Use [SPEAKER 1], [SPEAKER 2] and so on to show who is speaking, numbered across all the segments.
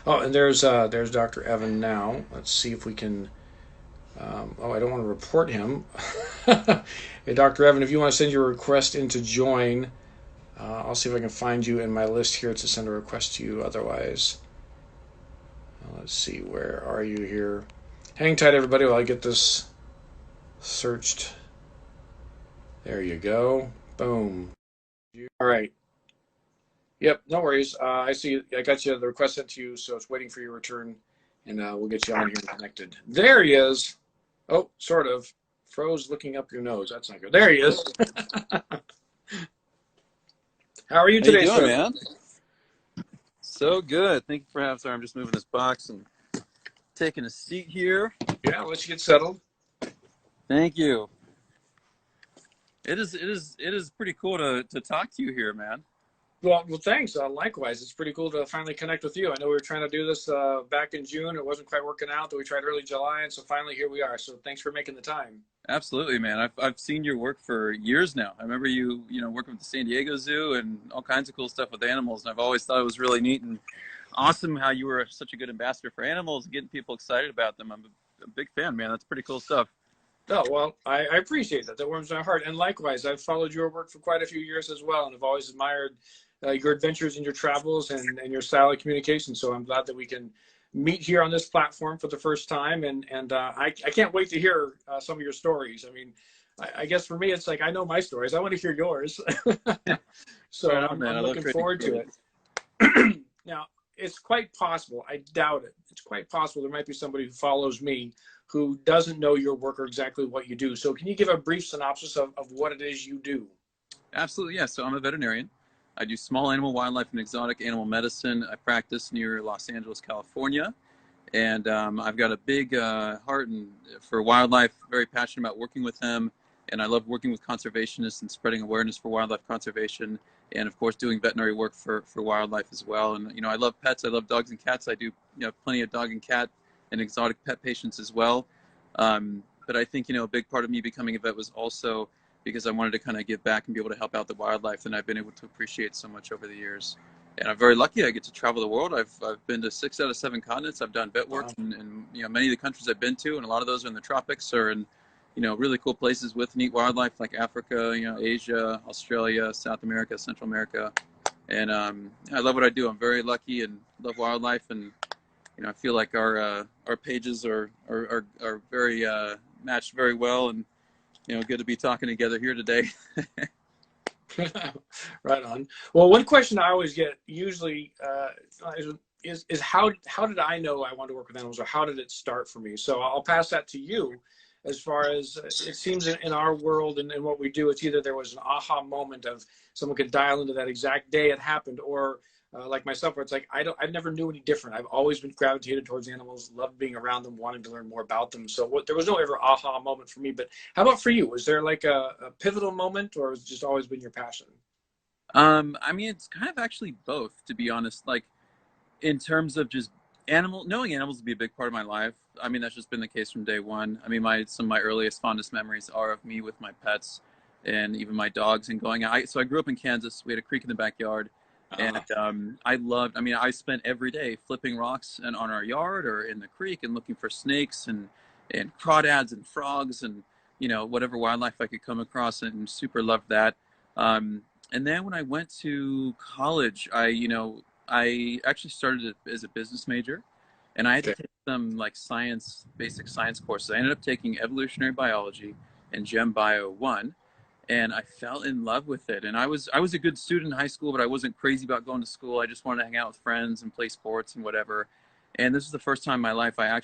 [SPEAKER 1] Oh, and there's Dr. Evan now. Let's see if we can. Oh, I don't want to report him. Hey, Dr. Evan, if you want to send your request in to join, I'll see if I can find you in my list here to send a request to you. Otherwise, let's see, where are you here? Hang tight, everybody, while I get this searched. There you go. Boom. All right. Yep, no worries. I see. I got you the request sent to you, so it's waiting for your return, and we'll get you on here and connected. There he is. Oh, sort of. Froze looking up your nose. That's not good. There he is. How are you
[SPEAKER 2] How you
[SPEAKER 1] today,
[SPEAKER 2] doing,
[SPEAKER 1] sir?
[SPEAKER 2] man? So good. Thank you for having. Sorry, I'm just moving this box and taking a seat here.
[SPEAKER 1] Yeah, I'll let you get settled.
[SPEAKER 2] Thank you. It is pretty cool to talk to you here, man.
[SPEAKER 1] Well, thanks. Likewise, it's pretty cool to finally connect with you. I know we were trying to do this back in June. It wasn't quite working out, but we tried early July, and so finally here we are. So thanks for making the time.
[SPEAKER 2] Absolutely, man. I've seen your work for years now. I remember you working with the San Diego Zoo and all kinds of cool stuff with animals, and I've always thought it was really neat and awesome how you were such a good ambassador for animals, getting people excited about them. I'm a big fan, man. That's pretty cool stuff.
[SPEAKER 1] Oh, well, I appreciate that. That warms my heart. And likewise, I've followed your work for quite a few years as well, and I've always admired your adventures and your travels and your style of communication. So I'm glad that we can meet here on this platform for the first time. And I can't wait to hear some of your stories. I mean, I guess for me, it's like I know my stories. I want to hear yours. So
[SPEAKER 2] Right on, man.
[SPEAKER 1] I'm
[SPEAKER 2] I love
[SPEAKER 1] looking
[SPEAKER 2] trading
[SPEAKER 1] forward to
[SPEAKER 2] stories.
[SPEAKER 1] it. Now, it's quite possible, I doubt it. It's quite possible there might be somebody who follows me who doesn't know your work or exactly what you do. So can you give a brief synopsis of what it is you do?
[SPEAKER 2] Absolutely, yeah. So I'm a veterinarian. I do small animal, wildlife, and exotic animal medicine. I practice near Los Angeles, California, and I've got a big heart for wildlife. Very passionate about working with them, and I love working with conservationists and spreading awareness for wildlife conservation, and of course doing veterinary work for wildlife as well. And I love pets. I love dogs and cats. I do plenty of dog and cat and exotic pet patients as well. But I think a big part of me becoming a vet was also because I wanted to kind of give back and be able to help out the wildlife, and I've been able to appreciate so much over the years. And I'm very lucky. I get to travel the world. I've been to 6 out of 7 continents. I've done vet work
[SPEAKER 1] Wow.
[SPEAKER 2] in many of the countries I've been to, and a lot of those are in the tropics or in really cool places with neat wildlife like Africa, Asia, Australia, South America, Central America. And I love what I do. I'm very lucky and love wildlife, and I feel like our pages are very matched very well, and good to be talking together here today.
[SPEAKER 1] Right on. Well, one question I always get usually is how did I know I wanted to work with animals, or how did it start for me? So I'll pass that to you. As far as it seems in our world and what we do, it's either there was an aha moment of someone could dial into that exact day it happened, or like myself, where it's like I never knew any different. I've always been gravitated towards animals, loved being around them, wanting to learn more about them. So there was no ever aha moment for me. But how about for you? Was there like a pivotal moment, or has it just always been your passion?
[SPEAKER 2] I mean, it's kind of actually both, to be honest. Like in terms of just knowing animals to be a big part of my life. I mean, that's just been the case from day one. I mean, some of my earliest fondest memories are of me with my pets and even my dogs and going out. So I grew up in Kansas. We had a creek in the backyard, and
[SPEAKER 1] Uh,
[SPEAKER 2] I loved. I mean, I spent every day flipping rocks and on our yard or in the creek and looking for snakes and crawdads and frogs and whatever wildlife I could come across, and super loved that. Um, and then when I went to college, I actually started as a business major, and I had to
[SPEAKER 1] okay.
[SPEAKER 2] take some like basic science courses. I ended up taking evolutionary biology and Gem Bio 1, and I fell in love with it. And I was a good student in high school, but I wasn't crazy about going to school. I just wanted to hang out with friends and play sports and whatever. And this is the first time in my life I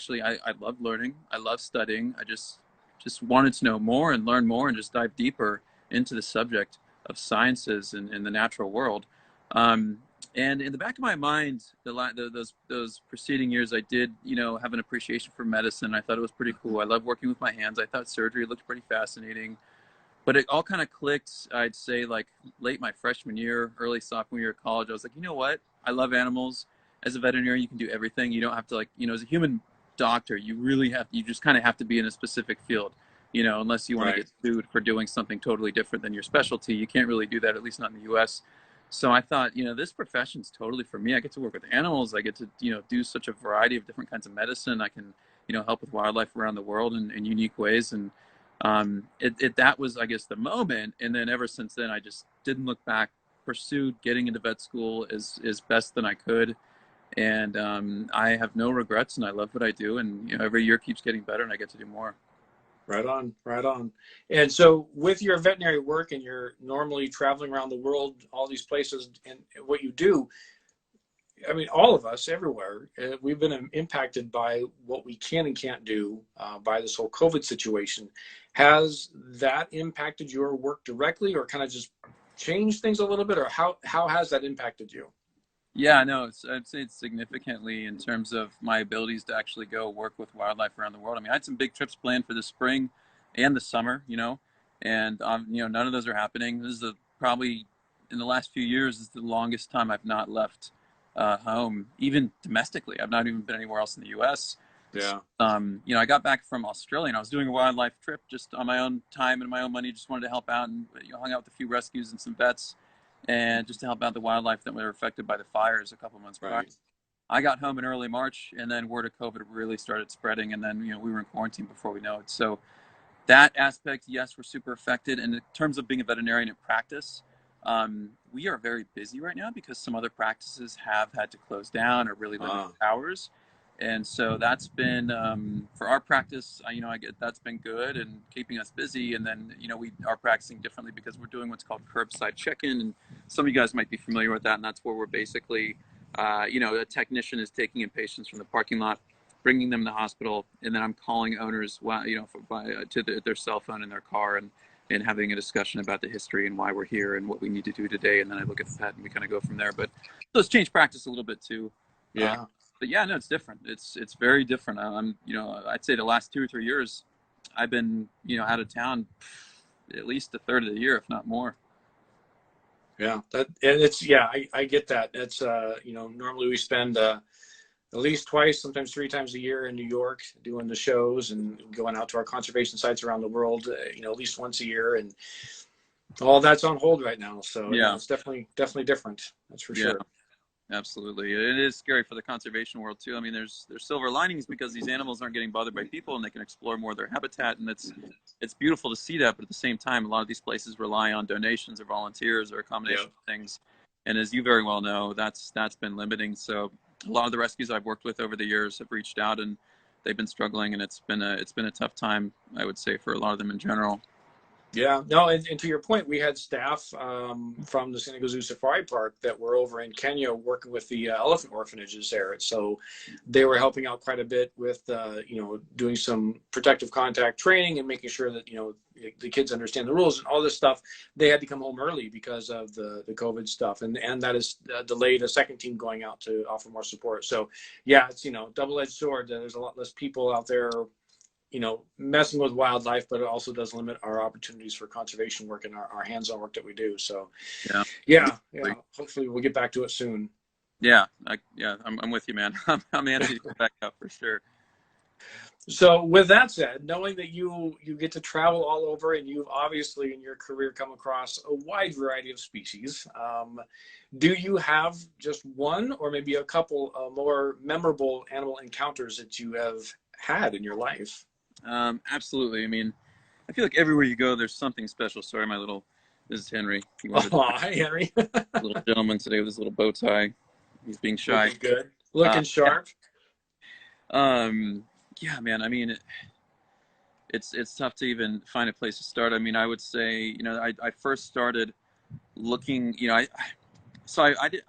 [SPEAKER 2] love learning. I love studying. I just wanted to know more and learn more and just dive deeper into the subject of sciences and in the natural world. Um, and in the back of my mind, those preceding years, I did, have an appreciation for medicine. I thought it was pretty cool. I love working with my hands. I thought surgery looked pretty fascinating. But it all kind of clicked, I'd say, like late my freshman year, early sophomore year of college. I was like, you know what? I love animals. As a veterinarian, you can do everything. You don't have to as a human doctor, you just kind of have to be in a specific field, unless you want to
[SPEAKER 1] Right.
[SPEAKER 2] get sued for doing something totally different than your specialty. You can't really do that, at least not in the US. So I thought, this profession's totally for me. I get to work with animals. I get to, do such a variety of different kinds of medicine. I can, help with wildlife around the world in unique ways. And that was, I guess, the moment. And then ever since then, I just didn't look back, pursued getting into vet school as best than I could. And I have no regrets, and I love what I do. And, every year keeps getting better, and I get to do more.
[SPEAKER 1] Right on, right on. And so with your veterinary work and you're normally traveling around the world, all these places, and what you do, I mean, all of us everywhere, we've been impacted by what we can and can't do by this whole COVID situation. Has that impacted your work directly or kind of just changed things a little bit, or how has that impacted you?
[SPEAKER 2] Yeah, no, I'd say it's significantly in terms of my abilities to actually go work with wildlife around the world. I mean, I had some big trips planned for the spring and the summer, and none of those are happening. This is probably in the last few years, this is the longest time I've not left home, even domestically. I've not even been anywhere else in the U.S.
[SPEAKER 1] Yeah.
[SPEAKER 2] I got back from Australia and I was doing a wildlife trip just on my own time and my own money. Just wanted to help out and hung out with a few rescues and some vets, and just to help out the wildlife that were affected by the fires a couple months prior.
[SPEAKER 1] Right.
[SPEAKER 2] I got home in early March, and then word of COVID really started spreading, and then we were in quarantine before we know it. So that aspect, yes, we're super affected. And in terms of being a veterinarian in practice, we are very busy right now because some other practices have had to close down or really limit hours. And so that's been for our practice. I get that's been good and keeping us busy. And then we are practicing differently because we're doing what's called curbside check-in. And some of you guys might be familiar with that. And that's where we're basically, a technician is taking in patients from the parking lot, bringing them to the hospital, and then I'm calling owners, to their cell phone in their car and having a discussion about the history and why we're here and what we need to do today. And then I look at the pet and we kind of go from there. But those change practice a little bit too.
[SPEAKER 1] Yeah.
[SPEAKER 2] But yeah, no, it's different. It's very different. I'd say the last 2 or 3 years, I've been, out of town at least a third of the year, if not more.
[SPEAKER 1] Yeah, I get that. It's normally we spend at least twice, sometimes 3 times a year in New York doing the shows and going out to our conservation sites around the world, at least once a year, and all that's on hold right now. So
[SPEAKER 2] Yeah,
[SPEAKER 1] it's definitely different. That's for sure.
[SPEAKER 2] Absolutely. It is scary for the conservation world too. I mean, there's silver linings because these animals aren't getting bothered by people and they can explore more of their habitat, and it's beautiful to see that. But at the same time, a lot of these places rely on donations or volunteers or a combination of things. And as you very well know, that's been limiting. So a lot of the rescues I've worked with over the years have reached out and they've been struggling, and it's been a tough time, I would say, for a lot of them in general.
[SPEAKER 1] Yeah, no, and to your point, we had staff from the San Diego Zoo Safari Park that were over in Kenya working with the elephant orphanages there. So they were helping out quite a bit with, doing some protective contact training and making sure that, the kids understand the rules and all this stuff. They had to come home early because of the COVID stuff. And that has delayed a second team going out to offer more support. So yeah, it's, double-edged sword. There's a lot less people out there messing with wildlife, but it also does limit our opportunities for conservation work and our hands-on work that we do. So yeah. Hopefully we'll get back to it soon.
[SPEAKER 2] Yeah. I'm with you, man. I'm antsy to back up for sure.
[SPEAKER 1] So with that said, knowing that you get to travel all over and you've obviously in your career come across a wide variety of species, do you have just one or maybe a couple more memorable animal encounters that you have had in your life?
[SPEAKER 2] Absolutely. I mean, I feel like everywhere you go, there's something special. Sorry, this is Henry.
[SPEAKER 1] Hi, Henry.
[SPEAKER 2] Little gentleman today with his little bow tie. He's being shy.
[SPEAKER 1] Looking good. Looking sharp.
[SPEAKER 2] Yeah, man. I mean, it's tough to even find a place to start. I mean, I would say, I first started looking, I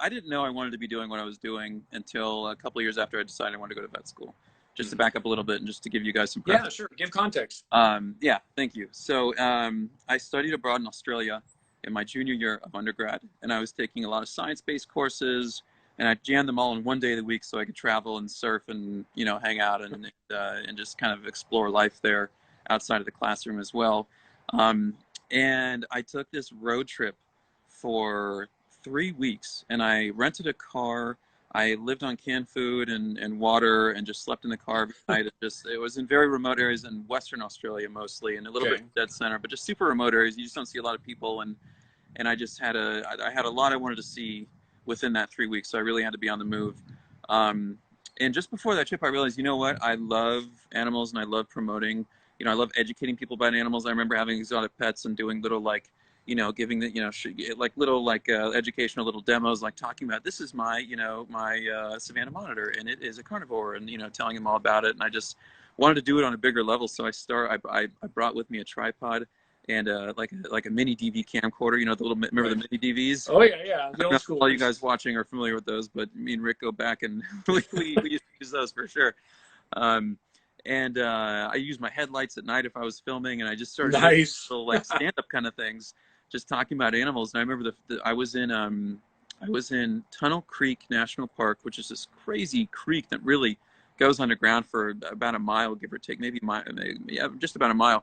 [SPEAKER 2] didn't know I wanted to be doing what I was doing until a couple of years after I decided I wanted to go to vet school. Just to back up a little bit and just to give you guys some
[SPEAKER 1] Yeah, sure. Give context.
[SPEAKER 2] Yeah, thank you. So I studied abroad in Australia in my junior year of undergrad, and I was taking a lot of science-based courses, and I jammed them all in one day of the week so I could travel and surf and hang out and just kind of explore life there outside of the classroom as well. And I took this road trip for 3 weeks, and I rented a car. I lived on canned food and water and just slept in the car every night. It was in very remote areas in Western Australia mostly, and a little bit dead center, but just super remote areas. You just don't see a lot of people. and I just had I had a lot I wanted to see within that 3 weeks, so I really had to be on the move. And just before that trip, I realized, you know what? I love animals and I love promoting. You know, I love educating people about animals. I remember having exotic pets and doing little like, you know, giving the, you know, like little like educational little demos, like talking about this is my, you know, my Savannah monitor and it is a carnivore, and you know, telling them all about it. And I just wanted to do it on a bigger level, so I brought with me a tripod and like a mini DV camcorder. You know, the little, remember the mini DVs?
[SPEAKER 1] Oh yeah, the
[SPEAKER 2] I don't know
[SPEAKER 1] old
[SPEAKER 2] if
[SPEAKER 1] school
[SPEAKER 2] all you
[SPEAKER 1] ones.
[SPEAKER 2] guys watching are familiar with those, but me and Rick go back and we used to use those for sure. Um, and I used my headlights at night if I was filming, and I just started doing
[SPEAKER 1] Nice.
[SPEAKER 2] little like stand-up kind of things, just talking about animals. And I remember I was in Tunnel Creek National Park, which is this crazy creek that really goes underground for about a mile, give or take, maybe yeah, just about a mile.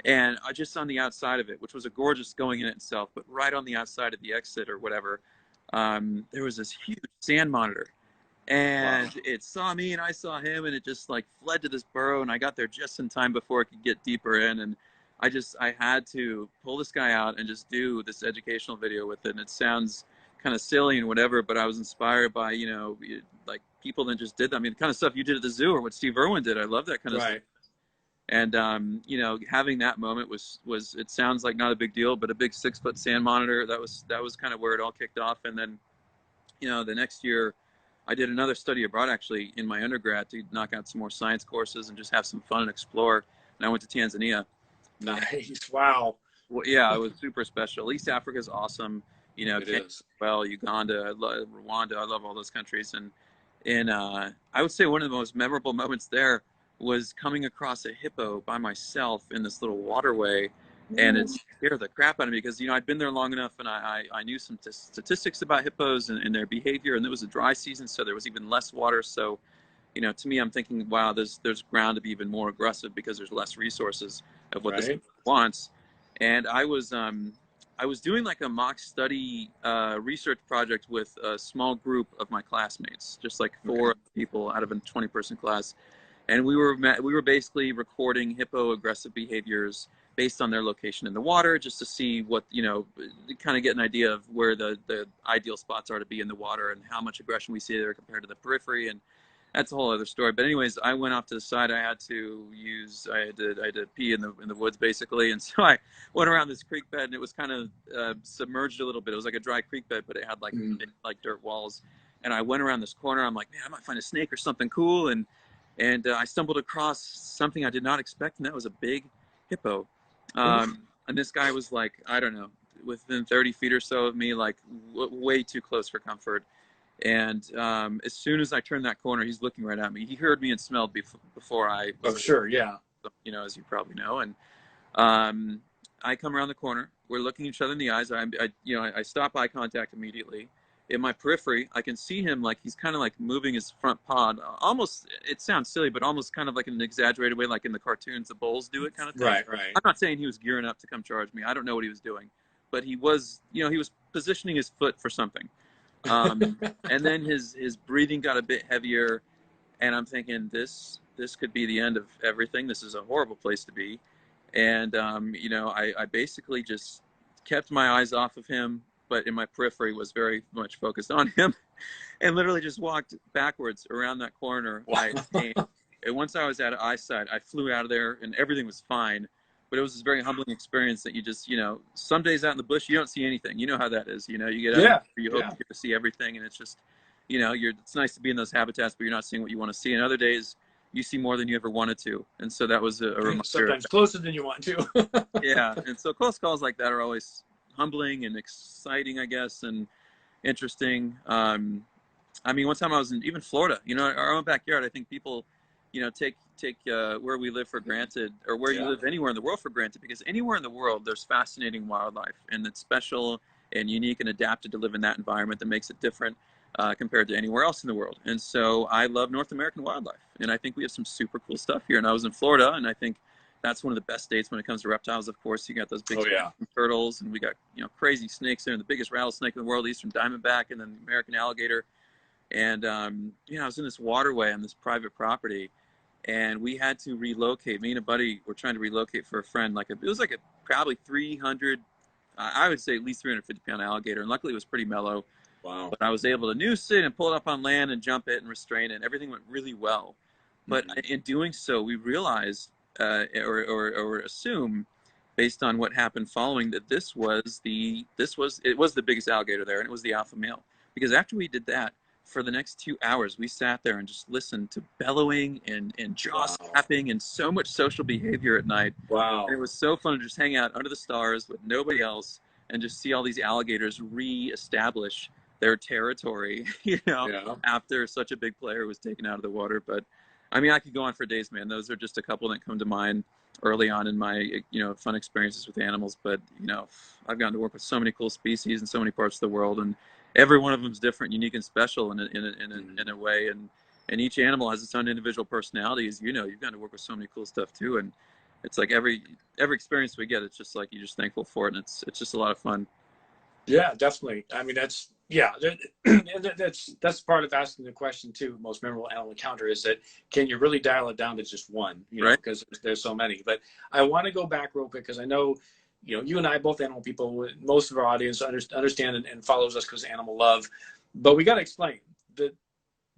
[SPEAKER 2] And I just on the outside of it, which was a gorgeous going in itself, but right on the outside of the exit or whatever, there was this huge sand monitor, and it saw me and I saw him, and it just like fled to this burrow, and I got there just in time before it could get deeper in. And I had to pull this guy out and just do this educational video with it. And it sounds kind of silly and whatever, but I was inspired by, you know, like people that just did that. I mean, the kind of stuff you did at the zoo or what Steve Irwin did. I love that kind of stuff. And you know, having that moment was it sounds like not a big deal, but a big 6-foot sand monitor, that was kind of where it all kicked off. And then, you know, the next year I did another study abroad actually in my undergrad to knock out some more science courses and just have some fun and explore. And I went to Tanzania.
[SPEAKER 1] Nice. Wow.
[SPEAKER 2] Well, yeah, it was super special. East Africa is awesome. You know,
[SPEAKER 1] It is.
[SPEAKER 2] well, Uganda, I love Rwanda, I love all those countries. And I would say one of the most memorable moments there was coming across a hippo by myself in this little waterway, and it scared the crap out of me because, you know, I'd been there long enough, and I knew some statistics about hippos and their behavior, and it was a dry season, so there was even less water. So, you know, to me, I'm thinking, wow, there's ground to be even more aggressive because there's less resources of what this wants. And I was doing like a mock study research project with a small group of my classmates, just like 4 people out of a 20-person class. And we were basically recording hippo aggressive behaviors based on their location in the water, just to see what, you know, kind of get an idea of where the ideal spots are to be in the water and how much aggression we see there compared to the periphery. And that's a whole other story. But anyways, I went off to the side. I had to pee in the woods basically, and so I went around this creek bed, and it was kind of submerged a little bit. It was like a dry creek bed, but it had like big, like dirt walls. And I went around this corner. I'm like, man, I might find a snake or something cool. And I stumbled across something I did not expect, and that was a big hippo. And this guy was like, I don't know, within 30 feet or so of me, like way too close for comfort. And as soon as I turned that corner, he's looking right at me. He heard me and smelled before I was.
[SPEAKER 1] Oh, sure, yeah.
[SPEAKER 2] You know, as you probably know. And I come around the corner. We're looking each other in the eyes. I stop eye contact immediately. In my periphery, I can see him, like he's kind of like moving his front paw. Almost, it sounds silly, but almost kind of like in an exaggerated way, like in the cartoons, the bulls do it kind of thing.
[SPEAKER 1] Right.
[SPEAKER 2] I'm not saying he was gearing up to come charge me. I don't know what he was doing, but he was, you know, he was positioning his foot for something. And then his breathing got a bit heavier, and I'm thinking this could be the end of everything. This is a horrible place to be. And you know, I basically just kept my eyes off of him, but in my periphery was very much focused on him, and literally just walked backwards around that corner.
[SPEAKER 1] Wow.
[SPEAKER 2] And once I was out of eyesight, I flew out of there, and everything was fine. But it was this very humbling experience that you just, you know, some days out in the bush, you don't see anything. You know how that is. You know, you get out, you hope to see everything, and it's just, you know, it's nice to be in those habitats, but you're not seeing what you want to see. And other days, you see more than you ever wanted to. And so that was a reminder.
[SPEAKER 1] Sometimes closer than you want to.
[SPEAKER 2] Yeah. And so close calls like that are always humbling and exciting, I guess, and interesting. I mean, one time I was in even Florida, you know, our own backyard. I think people, you know, take where we live for granted, or where you live anywhere in the world for granted, because anywhere in the world there's fascinating wildlife, and it's special and unique and adapted to live in that environment that makes it different compared to anywhere else in the world. And so I love North American wildlife, and I think we have some super cool stuff here. And I was in Florida, and I think that's one of the best states when it comes to reptiles. Of course, you got those big turtles, and we got, you know, crazy snakes there, and the biggest rattlesnake in the world, eastern diamondback, and then the American alligator. And you know, I was in this waterway on this private property, and we had to relocate. Me and a buddy were trying to relocate for a friend. It was like a probably 300 I would say at least 350-pound alligator, and luckily it was pretty mellow.
[SPEAKER 1] Wow.
[SPEAKER 2] But I was able to noose it and pull it up on land and jump it and restrain it, and everything went really well. But in doing so, we realized or assume, based on what happened following, that it was the biggest alligator there, and it was the alpha male. Because after we did that, for the next 2 hours, we sat there and just listened to bellowing and jaw snapping and so much social behavior at night.
[SPEAKER 1] Wow.
[SPEAKER 2] And it was so fun to just hang out under the stars with nobody else and just see all these alligators re-establish their territory, after such a big player was taken out of the water. But I mean, I could go on for days, man. Those are just a couple that come to mind early on in my, fun experiences with animals. But, I've gotten to work with so many cool species in so many parts of the world, and every one of them is different, unique, and special in a way. And each animal has its own individual personality. As you know, you've gotten to work with so many cool stuff too. And it's like every experience we get, it's just like you're just thankful for it, and it's just a lot of fun.
[SPEAKER 1] Yeah, definitely. I mean, that's part of asking the question too. Most memorable animal encounter is that, can you really dial it down to just one?
[SPEAKER 2] Right.
[SPEAKER 1] Because there's so many. But I want to go back real quick, because I know, you and I, both animal people, most of our audience understand and follows us because of animal love. But we got to explain that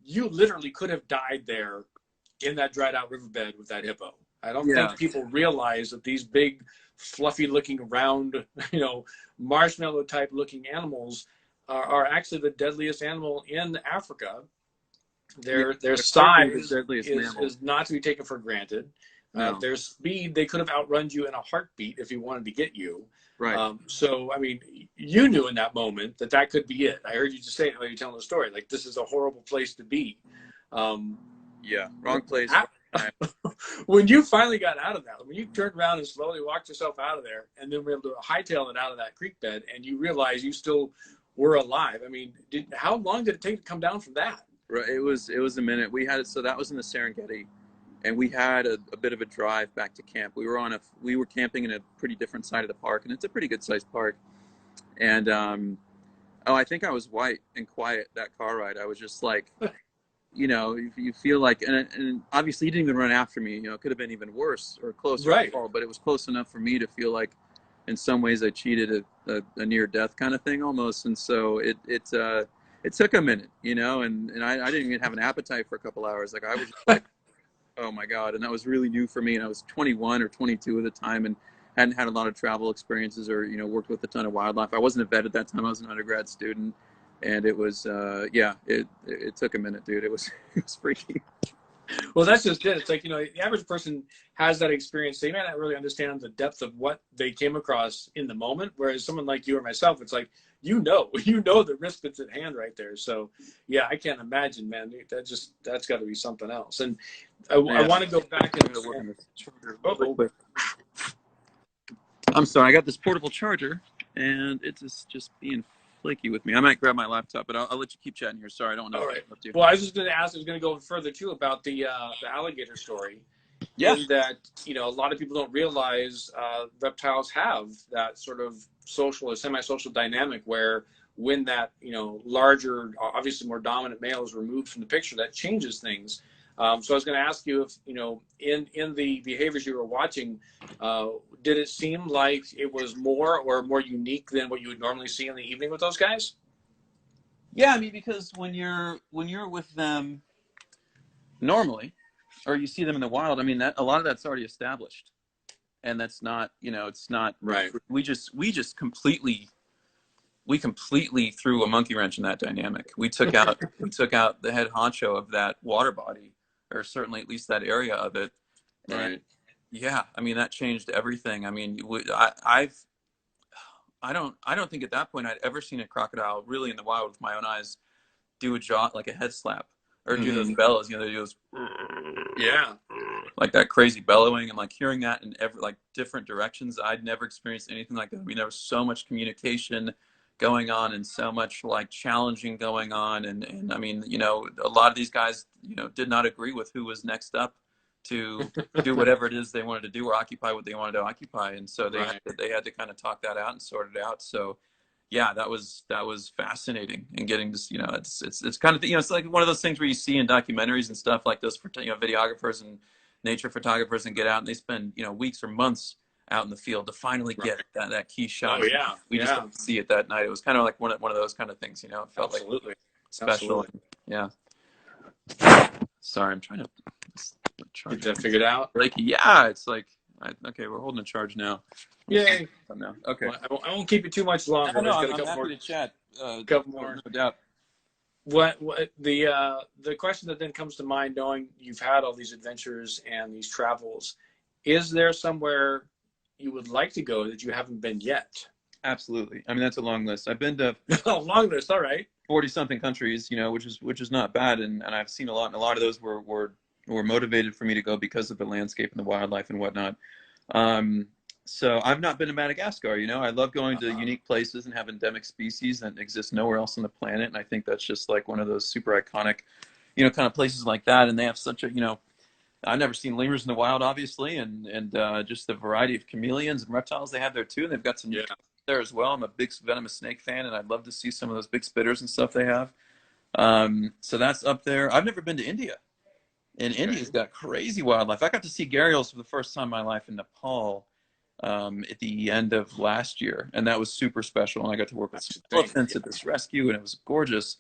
[SPEAKER 1] you literally could have died there in that dried out riverbed with that hippo. I don't think people realize that these big, fluffy looking, round, marshmallow type looking animals are actually the deadliest animal in Africa. Their size is not to be taken for granted.
[SPEAKER 2] No.
[SPEAKER 1] Their speed, they could have outrun you in a heartbeat if he wanted to get you.
[SPEAKER 2] Right.
[SPEAKER 1] So, I mean, you knew in that moment that could be it. I heard you just say it when you're telling the story. Like, this is a horrible place to be.
[SPEAKER 2] Wrong place.
[SPEAKER 1] When you finally got out of that, when you turned around and slowly walked yourself out of there, and then were able to hightail it out of that creek bed, and you realized you still were alive. I mean, how long did it take to come down from that?
[SPEAKER 2] Right. It was a minute. We had it. So that was in the Serengeti, and we had a bit of a drive back to camp. We were camping in a pretty different side of the park, and it's a pretty good sized park. And I think I was white and quiet that car ride. I was just like, you feel like, and obviously he didn't even run after me. It could have been even worse or closer,
[SPEAKER 1] right?
[SPEAKER 2] But it was close enough for me to feel like, in some ways, I cheated a near death kind of thing almost. And so it took a minute, and I didn't even have an appetite for a couple hours. Like, I was just like, oh my God. And that was really new for me. And I was 21 or 22 at the time, and hadn't had a lot of travel experiences or, worked with a ton of wildlife. I wasn't a vet at that time. I was an undergrad student. And it was, it took a minute, dude. It was freaky.
[SPEAKER 1] Well, that's just it. It's like, the average person has that experience. They may not really understand the depth of what they came across in the moment. Whereas someone like you or myself, it's like, the risk that's at hand right there. So, yeah, I can't imagine, man. That's got to be something else. And I want to go back and
[SPEAKER 2] I'm sorry, I got this portable charger, and it's just being flaky with me. I might grab my laptop, but I'll let you keep chatting here. Sorry, I don't know.
[SPEAKER 1] All right. Well, I was just going to ask. I was going to go further too about the alligator story.
[SPEAKER 2] Yeah.
[SPEAKER 1] In that, a lot of people don't realize reptiles have that sort of social or semi-social dynamic where, when that larger, obviously more dominant male is removed from the picture, that changes things. So I was going to ask you if, in the behaviors you were watching, did it seem like it was more unique than what you would normally see in the evening with those guys?
[SPEAKER 2] Yeah, I mean, because when you're with them normally, or you see them in the wild, I mean, that a lot of that's already established, and that's not, it's not
[SPEAKER 1] right.
[SPEAKER 2] We completely threw a monkey wrench in that dynamic. We took out the head honcho of that water body, or certainly at least that area of it.
[SPEAKER 1] Right.
[SPEAKER 2] And yeah, I mean, that changed everything. I mean, I don't think at that point I'd ever seen a crocodile really in the wild with my own eyes do a jaw, like a head slap, or do those bellows. They do those, like that crazy bellowing, and like hearing that in different directions. I'd never experienced anything like that. I mean, there was so much communication going on, and so much like challenging going on, and I mean, a lot of these guys, did not agree with who was next up to do whatever it is they wanted to do, or occupy what they wanted to occupy, and so they had to kind of talk that out and sort it out. So yeah, that was fascinating, and getting to, it's kind of, it's like one of those things where you see in documentaries and stuff like this for videographers and nature photographers, and get out and they spend weeks or months out in the field to finally
[SPEAKER 1] Right.
[SPEAKER 2] get that key shot.
[SPEAKER 1] Oh yeah,
[SPEAKER 2] We just
[SPEAKER 1] yeah,
[SPEAKER 2] got to see it that night. It was kind of like one of those kind of things, you know. It felt like
[SPEAKER 1] absolutely,
[SPEAKER 2] special.
[SPEAKER 1] absolutely.
[SPEAKER 2] Yeah. Sorry, I'm trying to
[SPEAKER 1] Get
[SPEAKER 2] charge.
[SPEAKER 1] that figured out.
[SPEAKER 2] Like, yeah, it's like, okay, we're holding a charge now.
[SPEAKER 1] Yay!
[SPEAKER 2] Now. Okay.
[SPEAKER 1] Well, I won't keep you too much longer.
[SPEAKER 2] No,
[SPEAKER 1] We just got a
[SPEAKER 2] I'm
[SPEAKER 1] couple
[SPEAKER 2] happy
[SPEAKER 1] more.
[SPEAKER 2] to chat.
[SPEAKER 1] Couple
[SPEAKER 2] No,
[SPEAKER 1] more.
[SPEAKER 2] no doubt.
[SPEAKER 1] What the question that then comes to mind, knowing you've had all these adventures and these travels, is there somewhere you would like to go that you haven't been yet?
[SPEAKER 2] Absolutely. I mean, that's a long list. I've been to
[SPEAKER 1] Long list, all right.
[SPEAKER 2] 40 something countries, you know, which is not bad. And I've seen a lot, and a lot of those were motivated for me to go because of the landscape and the wildlife and whatnot. Um, so I've not been to Madagascar, you know. I love going to unique places and have endemic species that exist nowhere else on the planet. And I think that's just like one of those super iconic, you know, kind of places like that. And they have such a, you know, I've never seen lemurs in the wild, obviously, and just the variety of chameleons and reptiles they have there too. And they've got some
[SPEAKER 1] Yeah.
[SPEAKER 2] there as well. I'm a big venomous snake fan, and I'd love to see some of those big spitters and stuff they have. So that's up there. I've never been to India, and
[SPEAKER 1] Okay.
[SPEAKER 2] India's got crazy wildlife. I got to see gharials for the first time in my life in Nepal at the end of last year, and that was super special. And I got to work with some elephants at this rescue, and it was gorgeous.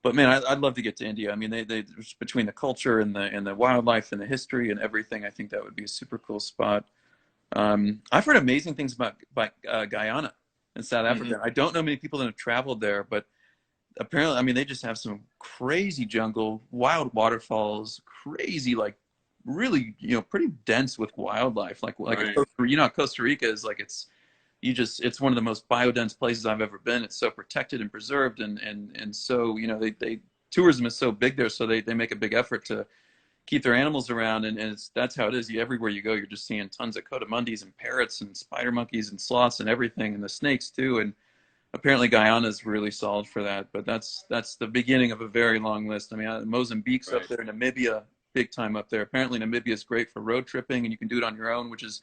[SPEAKER 2] But man, I'd love to get to India. I mean, they between the culture and the wildlife and the history and everything, I think that would be a super cool spot. I've heard amazing things about Guyana in South Africa. I don't know many people that have traveled there, but apparently, I mean, they just have some crazy jungle, wild waterfalls, crazy, like really, you know, pretty dense with wildlife. Like
[SPEAKER 1] Right.
[SPEAKER 2] you know, Costa Rica is like it's one of the most biodense places I've ever been. It's so protected and preserved, and so, you know, they tourism is so big there, so they make a big effort to keep their animals around, and that's how it is. Everywhere you go, you're just seeing tons of coatimundis and parrots and spider monkeys and sloths and everything, and the snakes too. And apparently Guyana is really solid for that. But that's the beginning of a very long list. I mean, Mozambique's up there, Namibia, big time up there. Apparently Namibia is great for road tripping, and you can do it on your own, which is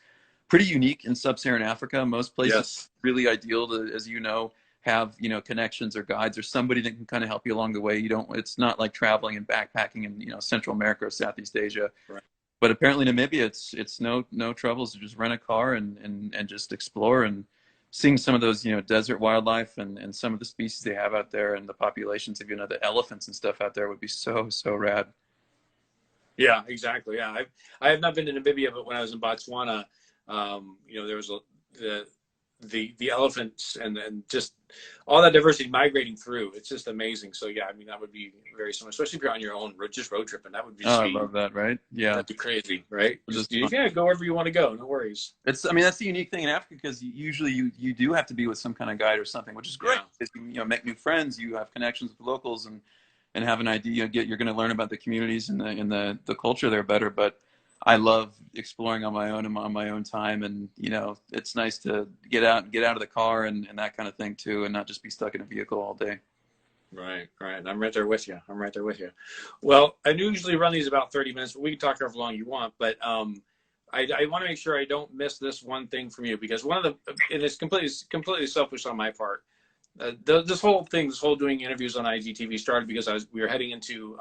[SPEAKER 2] pretty unique in sub-Saharan Africa. Most places really ideal to, as you know, have, you know, connections or guides or somebody that can kind of help you along the way. You don't, it's not like traveling and backpacking in, you know, Central America or Southeast Asia. Right. But apparently Namibia, it's no troubles to just rent a car and just explore, and seeing some of those, you know, desert wildlife and some of the species they have out there, and the populations of, you know, the elephants and stuff out there would be so rad.
[SPEAKER 1] Yeah, exactly. Yeah, I have not been to Namibia, but when I was in Botswana, you know, there was the elephants and just all that diversity migrating through. It's just amazing. So yeah, I mean, that would be very similar, especially if you're on your own, just road tripping. That would be.
[SPEAKER 2] I love that. Right? Yeah,
[SPEAKER 1] that'd be crazy, right? Just yeah, go wherever you want to go. No worries.
[SPEAKER 2] I mean, that's the unique thing in Africa, because usually you do have to be with some kind of guide or something, which is great. Because you know, make new friends, you have connections with locals, and have an idea. You're going to learn about the communities and the culture there better. But I love exploring on my own and on my own time, and you know, it's nice to get out of the car and that kind of thing too, and not just be stuck in a vehicle all day.
[SPEAKER 1] Right. I'm right there with you. Well, I usually run these about 30 minutes, but we can talk however long you want. But I want to make sure I don't miss this one thing from you, because one of the, and it's completely selfish on my part. This whole doing interviews on IGTV started because we were heading into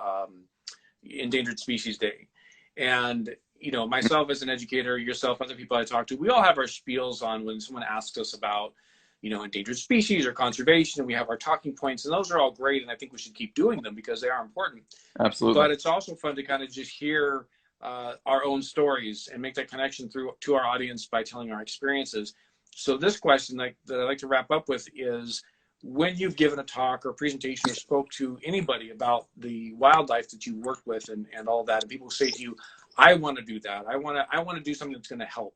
[SPEAKER 1] Endangered Species Day, and you know, myself as an educator, yourself, other people I talk to, we all have our spiels on when someone asks us about, you know, endangered species or conservation, and we have our talking points, and those are all great, and I think we should keep doing them because they are important.
[SPEAKER 2] Absolutely.
[SPEAKER 1] But it's also fun to kind of just hear our own stories and make that connection to our audience by telling our experiences. So this question that I'd like to wrap up with is, when you've given a talk or presentation or spoke to anybody about the wildlife that you work with and all that, and people say to you, I want to do that. I want to do something that's going to help.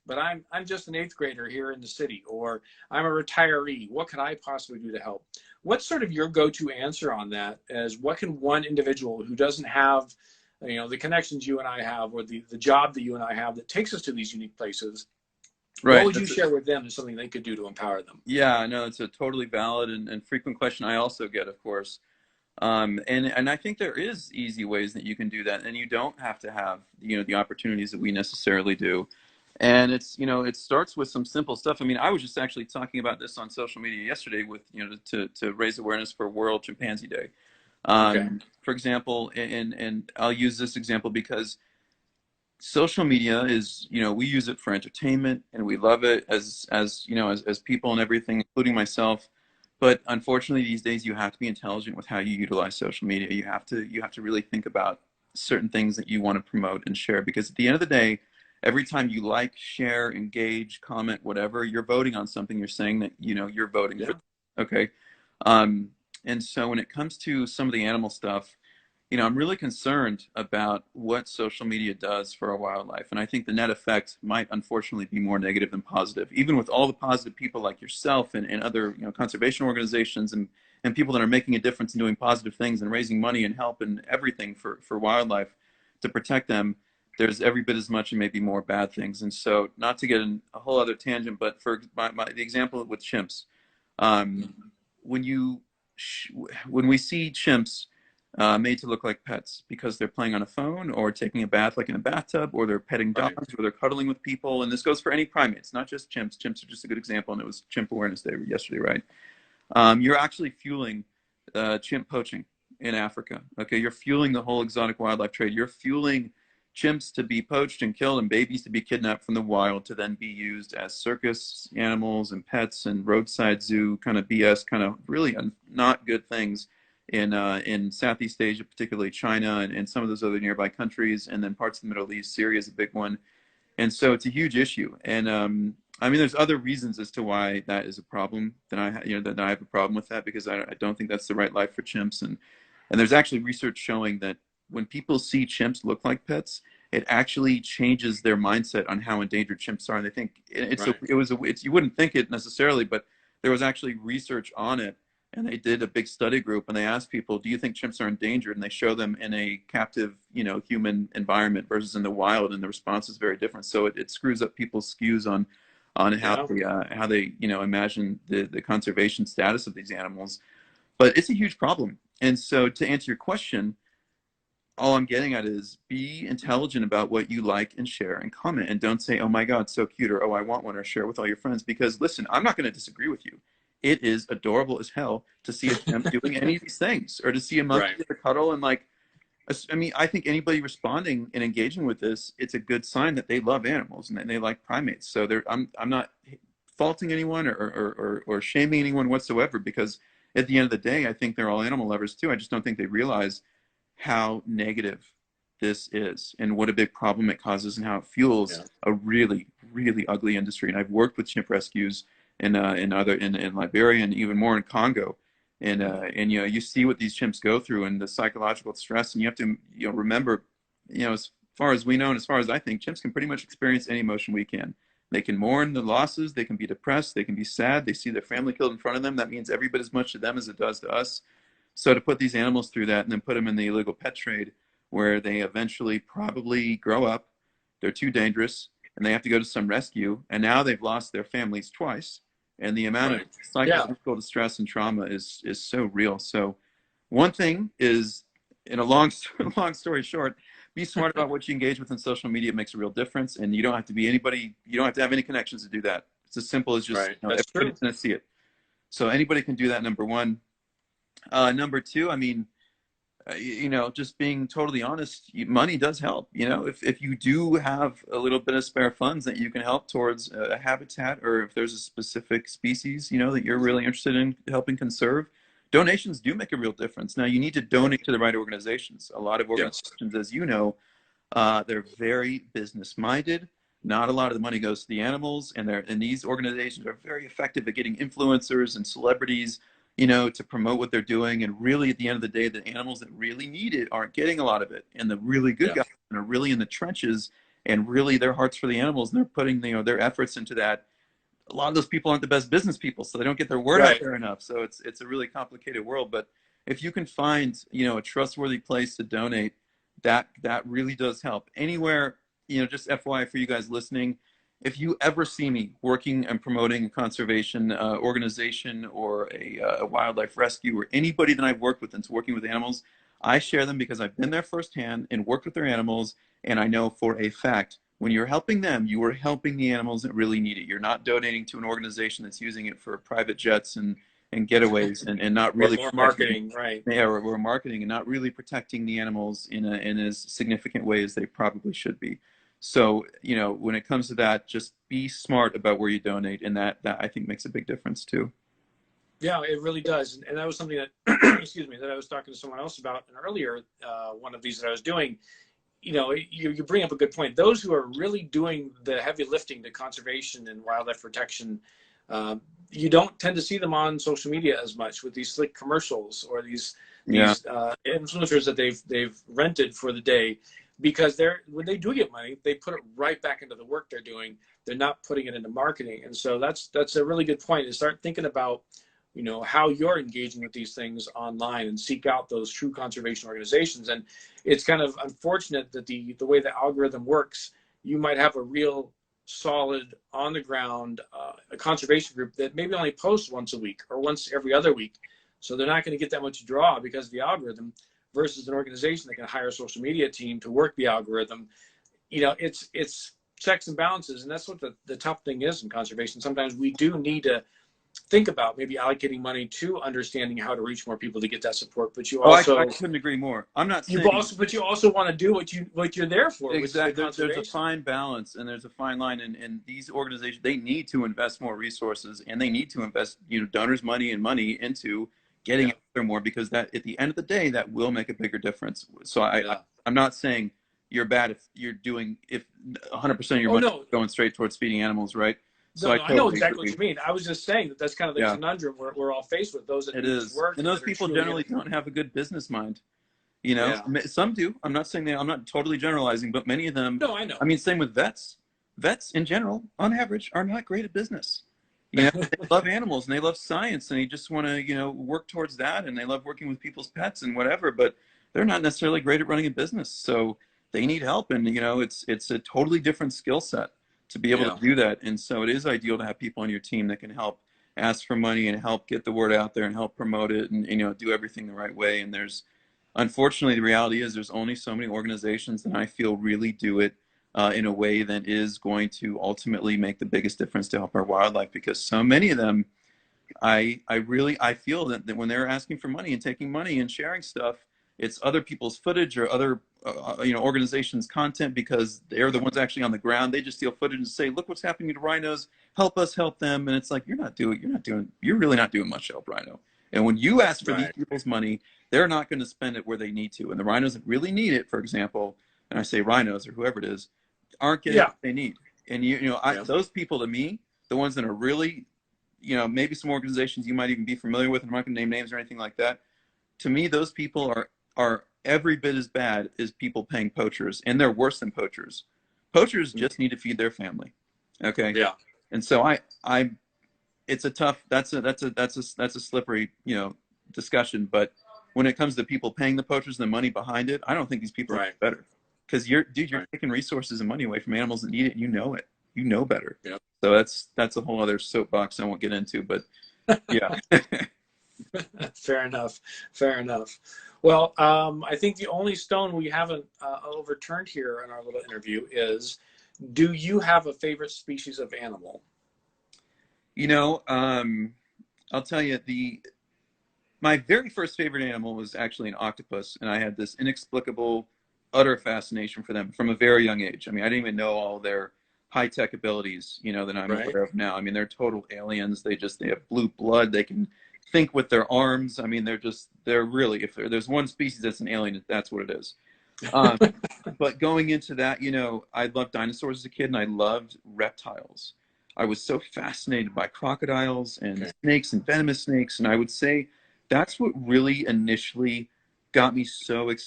[SPEAKER 1] But I'm just an 8th grader here in the city, or I'm a retiree. What can I possibly do to help? What's sort of your go-to answer on that? As what can one individual who doesn't have, you know, the connections you and I have, or the job that you and I have that takes us to these unique places, what would you share with them as something they could do to empower them?
[SPEAKER 2] Yeah, no, it's a totally valid and frequent question I also get, of course. And I think there is easy ways that you can do that, and you don't have to have, you know, the opportunities that we necessarily do. And it's, you know, it starts with some simple stuff. I mean, I was just actually talking about this on social media yesterday with, you know, to raise awareness for World Chimpanzee Day. For example, and I'll use this example because social media is, we use it for entertainment and we love it as people and everything, including myself. But unfortunately, these days you have to be intelligent with how you utilize social media. You have to really think about certain things that you want to promote and share, because at the end of the day, every time you like, share, engage, comment, whatever, you're voting on something. You're saying that, you're voting
[SPEAKER 1] Yeah.
[SPEAKER 2] for. Okay. Um, and so when it comes to some of the animal stuff, I'm really concerned about what social media does for our wildlife. And I think the net effect might unfortunately be more negative than positive, even with all the positive people like yourself and other, conservation organizations and people that are making a difference and doing positive things and raising money and help and everything for wildlife to protect them. There's every bit as much and maybe more bad things. And so, not to get in a whole other tangent, but for the example with chimps, um, when you when we see chimps made to look like pets because they're playing on a phone or taking a bath like in a bathtub, or they're petting
[SPEAKER 1] Right.
[SPEAKER 2] dogs, or they're cuddling with people, and this goes for any primates, not just chimps. Chimps are just a good example, and it was Chimp Awareness Day yesterday, right? You're actually fueling chimp poaching in Africa. Okay, you're fueling the whole exotic wildlife trade. You're fueling chimps to be poached and killed, and babies to be kidnapped from the wild to then be used as circus animals and pets and roadside zoo kind of BS, kind of really not good things in Southeast Asia, particularly China and some of those other nearby countries, and then parts of the Middle East. Syria is a big one, and so it's a huge issue. And I mean, there's other reasons as to why that is a problem. That I have a problem with that, because I don't think that's the right life for chimps. And there's actually research showing that when people see chimps look like pets, it actually changes their mindset on how endangered chimps are. And they think
[SPEAKER 1] Right.
[SPEAKER 2] you wouldn't think it necessarily, but there was actually research on it. And they did a big study group, and they asked people, do you think chimps are endangered? And they show them in a captive, human environment versus in the wild, and the response is very different. So it screws up people's skews on
[SPEAKER 1] Yeah.
[SPEAKER 2] how they imagine the conservation status of these animals. But it's a huge problem. And so, to answer your question, all I'm getting at is be intelligent about what you like and share and comment, and don't say, oh my God, so cute, or oh, I want one, or share with all your friends. Because listen, I'm not going to disagree with you. It is adorable as hell to see a chimp doing any of these things, or to see a monkey
[SPEAKER 1] Right.
[SPEAKER 2] get a cuddle. And like, I mean, I think anybody responding and engaging with this, it's a good sign that they love animals and that they like primates. So I'm not faulting anyone or shaming anyone whatsoever, because at the end of the day, I think they're all animal lovers too. I just don't think they realize how negative this is and what a big problem it causes, and how it fuels
[SPEAKER 1] Yeah.
[SPEAKER 2] a really, really ugly industry. And I've worked with chimp rescues in Liberia, and even more in Congo. And you see what these chimps go through and the psychological stress. And you have to remember, as far as we know and as far as I think, chimps can pretty much experience any emotion we can. They can mourn the losses, they can be depressed, they can be sad, they see their family killed in front of them. That means every bit as much to them as it does to us. So to put these animals through that and then put them in the illegal pet trade, where they eventually probably grow up, they're too dangerous, and they have to go to some rescue, and now they've lost their families twice, and the amount of
[SPEAKER 1] Right. Yeah.
[SPEAKER 2] psychological distress and trauma is so real. So one thing is, in a long long story short, be smart about what you engage with in social media. It makes a real difference, and you don't have to be anybody. You don't have to have any connections to do that. It's as simple as just
[SPEAKER 1] Right. That's true.
[SPEAKER 2] everybody's going to see it. So anybody can do that. Number one. Number two, I mean, just being totally honest, money does help. If you do have a little bit of spare funds that you can help towards a habitat, or if there's a specific species, that you're really interested in helping conserve, donations do make a real difference. Now, you need to donate to the right organizations. A lot of
[SPEAKER 1] Yes.
[SPEAKER 2] organizations, as you know, they're very business minded. Not a lot of the money goes to the animals, and these organizations are very effective at getting influencers and celebrities, to promote what they're doing. And really, at the end of the day, the animals that really need it aren't getting a lot of it. And the really good
[SPEAKER 1] Yeah.
[SPEAKER 2] guys are really in the trenches, and really their hearts for the animals, and they're putting their efforts into that. A lot of those people aren't the best business people, so they don't get their word out
[SPEAKER 1] Right.
[SPEAKER 2] there enough. So it's a really complicated world. But if you can find a trustworthy place to donate, that really does help. Anywhere, just FYI for you guys listening, if you ever see me working and promoting a conservation organization, or a wildlife rescue, or anybody that I've worked with that's working with animals, I share them because I've been there firsthand and worked with their animals, and I know for a fact when you're helping them, you are helping the animals that really need it. You're not donating to an organization that's using it for private jets and getaways, and not
[SPEAKER 1] Or
[SPEAKER 2] really
[SPEAKER 1] more
[SPEAKER 2] protecting.
[SPEAKER 1] marketing. Right.
[SPEAKER 2] Yeah, we're marketing and not really protecting the animals in as significant way as they probably should be. So, you know, when it comes to that, just be smart about where you donate, and that I think makes a big difference too.
[SPEAKER 1] Yeah, it really does. And that was something that, excuse me, that I was talking to someone else about an earlier one of these that I was doing. You know, you bring up a good point. Those who are really doing the heavy lifting to conservation and wildlife protection, uh, you don't tend to see them on social media as much with these slick commercials or
[SPEAKER 2] Yeah.
[SPEAKER 1] these influencers that they've rented for the day, because when they do get money, they put it right back into the work they're doing. They're not putting it into marketing, and so that's a really good point. To start thinking about, you know, how you're engaging with these things online and seek out those true conservation organizations. And it's kind of unfortunate that the way the algorithm works, you might have a real solid on the ground a conservation group that maybe only posts once a week or once every other week, so they're not going to get that much draw because of the algorithm, versus an organization that can hire a social media team to work the algorithm. You know, it's checks and balances, and that's what the tough thing is in conservation. Sometimes we do need to think about maybe allocating money to understanding how to reach more people to get that support. But you
[SPEAKER 2] Oh, I
[SPEAKER 1] also,
[SPEAKER 2] couldn't agree more. I'm not
[SPEAKER 1] you
[SPEAKER 2] saying
[SPEAKER 1] also, but you also want to do what you're there for, which is the
[SPEAKER 2] exactly. There's a
[SPEAKER 1] conservation.
[SPEAKER 2] fine balance and there's a fine line, and these organizations, they need to invest more resources, and they need to invest, you know, donors' money and money into getting
[SPEAKER 1] Yeah,
[SPEAKER 2] out there more, because that at the end of the day that will make a bigger difference. So
[SPEAKER 1] yeah.
[SPEAKER 2] I'm not saying you're bad if you're doing, if 100% of your
[SPEAKER 1] Oh
[SPEAKER 2] money is
[SPEAKER 1] no,
[SPEAKER 2] going straight towards feeding animals, right? So
[SPEAKER 1] no,
[SPEAKER 2] I
[SPEAKER 1] no. I know
[SPEAKER 2] totally
[SPEAKER 1] exactly what
[SPEAKER 2] agree.
[SPEAKER 1] you mean. I was just saying that that's kind of the
[SPEAKER 2] Yeah,
[SPEAKER 1] conundrum we're all faced with. Those that
[SPEAKER 2] it
[SPEAKER 1] do this
[SPEAKER 2] is.
[SPEAKER 1] work
[SPEAKER 2] And
[SPEAKER 1] and
[SPEAKER 2] those
[SPEAKER 1] that are
[SPEAKER 2] people
[SPEAKER 1] truly in
[SPEAKER 2] generally
[SPEAKER 1] it.
[SPEAKER 2] don't have a good business mind. You know,
[SPEAKER 1] Yeah.
[SPEAKER 2] some do. I'm not saying that. I'm not totally generalizing, but many of them.
[SPEAKER 1] No, I know.
[SPEAKER 2] I mean, same with vets. Vets in general, on average, are not great at business. You know, they love animals and they love science and they just want to, you know, work towards that, and they love working with people's pets and whatever. But they're not necessarily great at running a business, so they need help. And you know, it's a totally different skill set to be able
[SPEAKER 1] Yeah.
[SPEAKER 2] to do that. And so it is ideal to have people on your team that can help ask for money and help get the word out there and help promote it, and you know, do everything the right way. And there's, unfortunately, the reality is there's only so many organizations that I feel really do it in a way that is going to ultimately make the biggest difference to help our wildlife. Because so many of them, I feel that when they're asking for money and taking money and sharing stuff, it's other people's footage or other you know, organizations' content, because they're the ones actually on the ground. They just steal footage and say, "Look what's happening to rhinos. Help us help them." And it's like, you're really not doing much to help rhino. And when you ask for these
[SPEAKER 1] Right.
[SPEAKER 2] people's money, they're not going to spend it where they need to. And the rhinos that really need it, for example, and I say rhinos or whoever it is, aren't getting
[SPEAKER 1] Yeah.
[SPEAKER 2] what they need. And you know,
[SPEAKER 1] Yeah.
[SPEAKER 2] those people, to me, the ones that are really, you know, maybe some organizations you might even be familiar with, and I'm not going to name names or anything like that. To me, those people are every bit as bad as people paying poachers, and they're worse than poachers. Poachers just need to feed their family, okay?
[SPEAKER 1] Yeah.
[SPEAKER 2] And so it's a tough. That's a slippery, you know, discussion. But when it comes to people paying the poachers and the money behind it, I don't think these people are
[SPEAKER 1] Right.
[SPEAKER 2] better, because you're
[SPEAKER 1] Right.
[SPEAKER 2] taking resources and money away from animals that need it. And you know it. You know better.
[SPEAKER 1] Yeah.
[SPEAKER 2] So that's a whole other soapbox I won't get into. But yeah.
[SPEAKER 1] Fair enough. Fair enough. Well, I think the only stone we haven't overturned here in our little interview is, do you have a favorite species of animal?
[SPEAKER 2] You know, I'll tell you, the my very first favorite animal was actually an octopus, and I had this inexplicable, utter fascination for them from a very young age. I mean, I didn't even know all their high tech abilities, you know, that I'm
[SPEAKER 1] Right.
[SPEAKER 2] aware of now. I mean, they're total aliens. They have blue blood. They can think with their arms. I mean, they're really, if there's one species that's an alien, that's what it is. Um, but going into that, you know, I loved dinosaurs as a kid, and I loved reptiles. I was so fascinated by crocodiles and
[SPEAKER 1] Okay.
[SPEAKER 2] snakes and venomous snakes, and I would say that's what really initially got me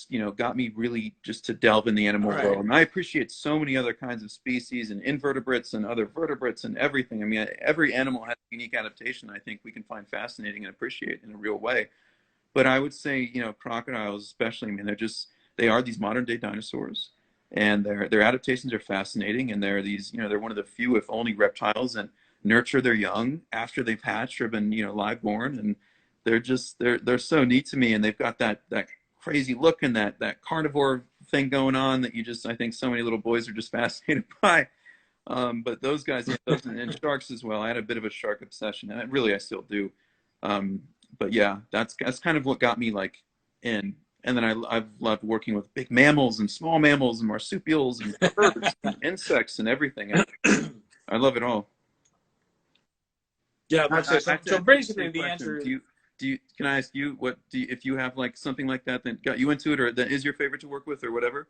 [SPEAKER 2] you know, got me really just to delve in the
[SPEAKER 1] All
[SPEAKER 2] animal
[SPEAKER 1] right.
[SPEAKER 2] world. And I appreciate so many other kinds of species and invertebrates and other vertebrates and everything. I mean, every animal has a unique adaptation I think we can find fascinating and appreciate in a real way. But I would say, you know, crocodiles especially, I mean, they are these modern day dinosaurs, and their adaptations are fascinating, and they're these, you know, they're one of the few, if only, reptiles that nurture their young after they've hatched or been, you know, live born. And they're so neat to me, and they've got that crazy look and that carnivore thing going on that you just, I think so many little boys are just fascinated by. But those guys, yeah, those, and sharks as well. I had a bit of a shark obsession, and I still do. Um, but yeah, that's kind of what got me like in. And then I've loved working with big mammals and small mammals and marsupials and birds and insects and everything. I love it all.
[SPEAKER 1] Yeah,
[SPEAKER 2] I,
[SPEAKER 1] that's it.
[SPEAKER 2] I,
[SPEAKER 1] So
[SPEAKER 2] I have the
[SPEAKER 1] basically,
[SPEAKER 2] same
[SPEAKER 1] the
[SPEAKER 2] question.
[SPEAKER 1] answer.
[SPEAKER 2] Can I ask you if you have like something like that that got you into it, or that is your favorite to work with, or whatever?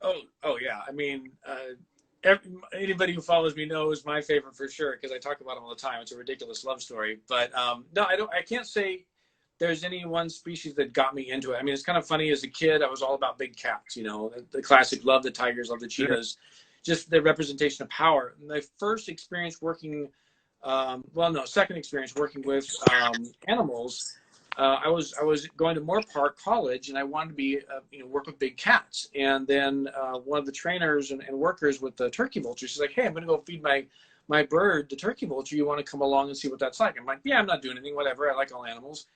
[SPEAKER 1] Oh yeah. I mean, anybody who follows me knows my favorite for sure because I talk about them all the time. It's a ridiculous love story. But no, I don't. I can't say there's any one species that got me into it. I mean, it's kind of funny. As a kid, I was all about big cats. You know, the classic love the tigers, love the
[SPEAKER 2] Sure.
[SPEAKER 1] cheetahs, just the representation of power. My first experience working, well, no, second experience working with animals. I was going to Moore Park College, and I wanted to be work with big cats. And then one of the trainers and workers with the turkey vulture, she's like, "Hey, I'm going to go feed my bird, the turkey vulture. You want to come along and see what that's like?" I'm like, "Yeah, I'm not doing anything. Whatever. I like all animals."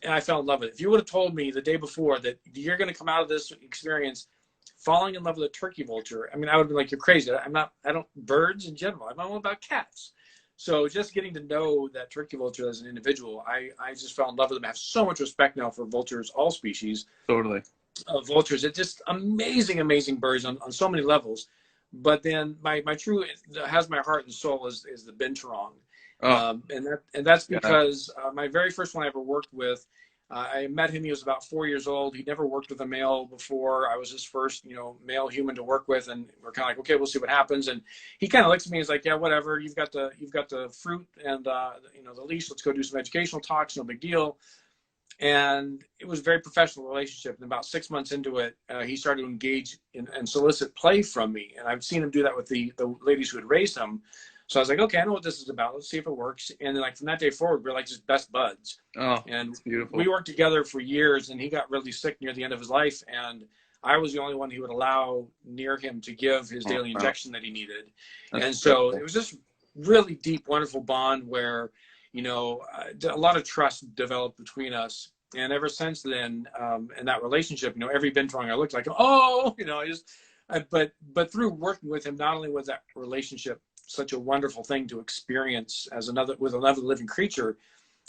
[SPEAKER 1] And I fell in love with it. If you would have told me the day before that you're going to come out of this experience falling in love with a turkey vulture, I mean, I would have been like, "You're crazy. I don't birds in general. I'm all about cats." So just getting to know that turkey vulture as an individual, I just fell in love with them. I have so much respect now for vultures, all species
[SPEAKER 2] Totally.
[SPEAKER 1] of vultures. It's just amazing, amazing birds on so many levels. But then my true has my heart and soul is the Binturong,
[SPEAKER 2] Oh,
[SPEAKER 1] and that's
[SPEAKER 2] yeah.
[SPEAKER 1] because my very first one I ever worked with, I met him. He was about 4 years old. He'd never worked with a male before. I was his first, male human to work with, and we're kind of like, okay, we'll see what happens. And he kind of looks at me. He's like, yeah, whatever. You've got the fruit and the leash. Let's go do some educational talks. No big deal. And it was a very professional relationship. And about 6 months into it, he started to engage and solicit play from me. And I've seen him do that with the ladies who had raised him. So I was like, okay, I know what this is about. Let's see if it works. And then, like, from that day forward, we're like just best buds.
[SPEAKER 2] Oh,
[SPEAKER 1] And
[SPEAKER 2] it's beautiful.
[SPEAKER 1] we worked together for years. And he got really sick near the end of his life. And I was the only one he would allow near him to give his daily injection that he needed.
[SPEAKER 2] That's
[SPEAKER 1] and so
[SPEAKER 2] incredible.
[SPEAKER 1] it was just really deep, wonderful bond where, a lot of trust developed between us. And ever since then, in that relationship, every Bentarong I looked like, oh, but through working with him, not only was that relationship such a wonderful thing to experience with another living creature,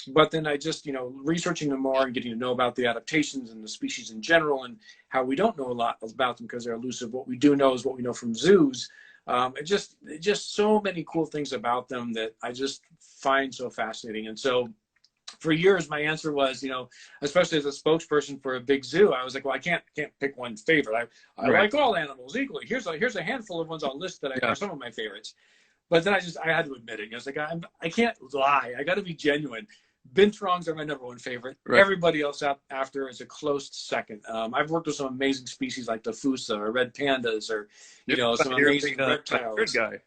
[SPEAKER 1] but then I just, researching them more and getting to know about the adaptations and the species in general and how we don't know a lot about them because they're elusive. What we do know is what we know from zoos. Just so many cool things about them that I just find so fascinating. And so for years, my answer was, especially as a spokesperson for a big zoo, I was like, well, I can't pick one favorite. I
[SPEAKER 2] Right.
[SPEAKER 1] like all animals equally. Here's a handful of ones I'll list that are some of my favorites. But then I had to admit it. I was like, I can't lie. I got to be genuine. Binturongs are my number one favorite.
[SPEAKER 2] Right.
[SPEAKER 1] Everybody else out after is a close second. I've worked with some amazing species like the Fusa or red pandas or, some amazing reptiles.
[SPEAKER 2] Guy.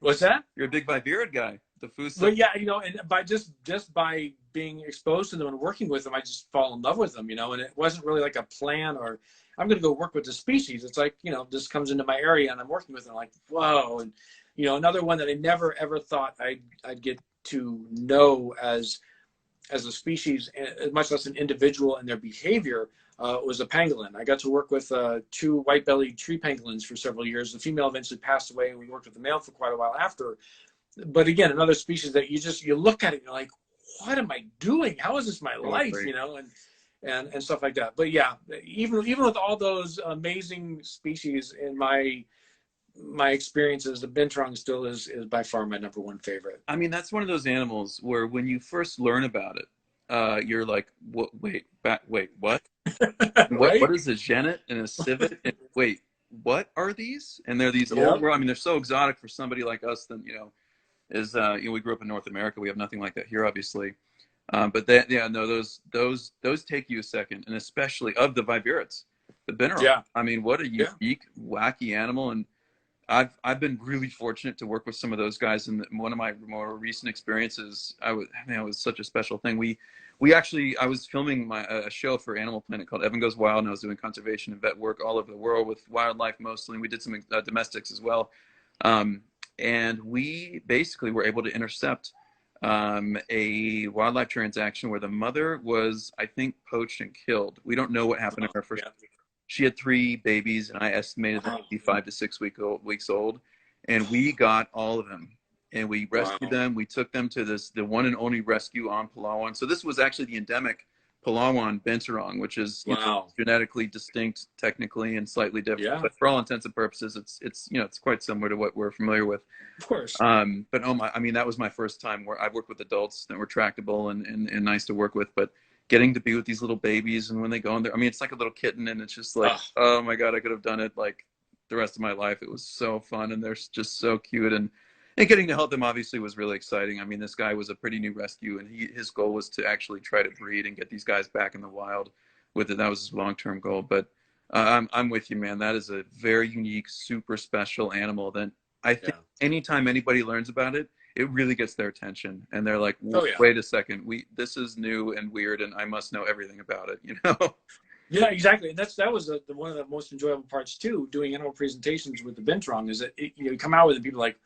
[SPEAKER 1] What's that?
[SPEAKER 2] You're a big bivirid guy. The Fusa.
[SPEAKER 1] Well, yeah, and by just by being exposed to them and working with them, I just fall in love with them, and it wasn't really like a plan or I'm going to go work with the species. It's like, this comes into my area and I'm working with them like, whoa. And, another one that I never, ever thought I'd get to know as a species, much less an individual and their behavior, was a pangolin. I got to work with 2 white-bellied tree pangolins for several years. The female eventually passed away, and we worked with the male for quite a while after. But again, another species that you look at it and you're like, what am I doing? How is this my life? And stuff like that. But yeah, even with all those amazing species in my experiences, the Binturong still is by far my number one favorite.
[SPEAKER 2] I mean, that's one of those animals where when you first learn about it, you're like, what? Wait, what?
[SPEAKER 1] Right?
[SPEAKER 2] What is a genet and a civet? And wait, what are these? And they're these old world. I mean, they're so exotic for somebody like us. Then we grew up in North America. We have nothing like that here, obviously. But those take you a second, and especially of the vivirids, the Bentarong.
[SPEAKER 1] Yeah.
[SPEAKER 2] I mean, what a unique, wacky animal. And I've been really fortunate to work with some of those guys. And one of my more recent experiences, it was such a special thing. I was filming a show for Animal Planet called Evan Goes Wild, and I was doing conservation and vet work all over the world with wildlife mostly. And we did some domestics as well. And we basically were able to intercept a wildlife transaction where the mother was, I think, poached and killed. We don't know what happened to her first. She had 3 babies, and I estimated them to be 5 to 6 weeks old. And we got all of them, and we rescued them. We took them to the one and only rescue on Palawan. So this was actually the endemic Palawan, Bentarong, which is
[SPEAKER 1] Wow.
[SPEAKER 2] genetically distinct, technically, and slightly different.
[SPEAKER 1] Yeah,
[SPEAKER 2] But for all intents and purposes, it's it's quite similar to what we're familiar with.
[SPEAKER 1] of course.
[SPEAKER 2] But oh my, I mean, that was my first time where I've worked with adults that were tractable and nice to work with, but getting to be with these little babies and when they go in there, I mean, it's like a little kitten and it's just like,
[SPEAKER 1] Oh,
[SPEAKER 2] oh my God, I could have done it like the rest of my life. It was so fun and they're just so cute and getting to help them obviously was really exciting. I mean, this guy was a pretty new rescue and his goal was to actually try to breed and get these guys back in the wild with it. That was his long-term goal. But I'm with you, man. That is a very unique, super special animal that I think
[SPEAKER 1] yeah.
[SPEAKER 2] anytime anybody learns about it, it really gets their attention and they're like,
[SPEAKER 1] Oh, yeah.
[SPEAKER 2] wait a second, this is new and weird and I must know everything about it, you know?
[SPEAKER 1] Yeah, exactly. And that was one of the most enjoyable parts too, doing animal presentations with the Binturong, is that you come out with it, people are like,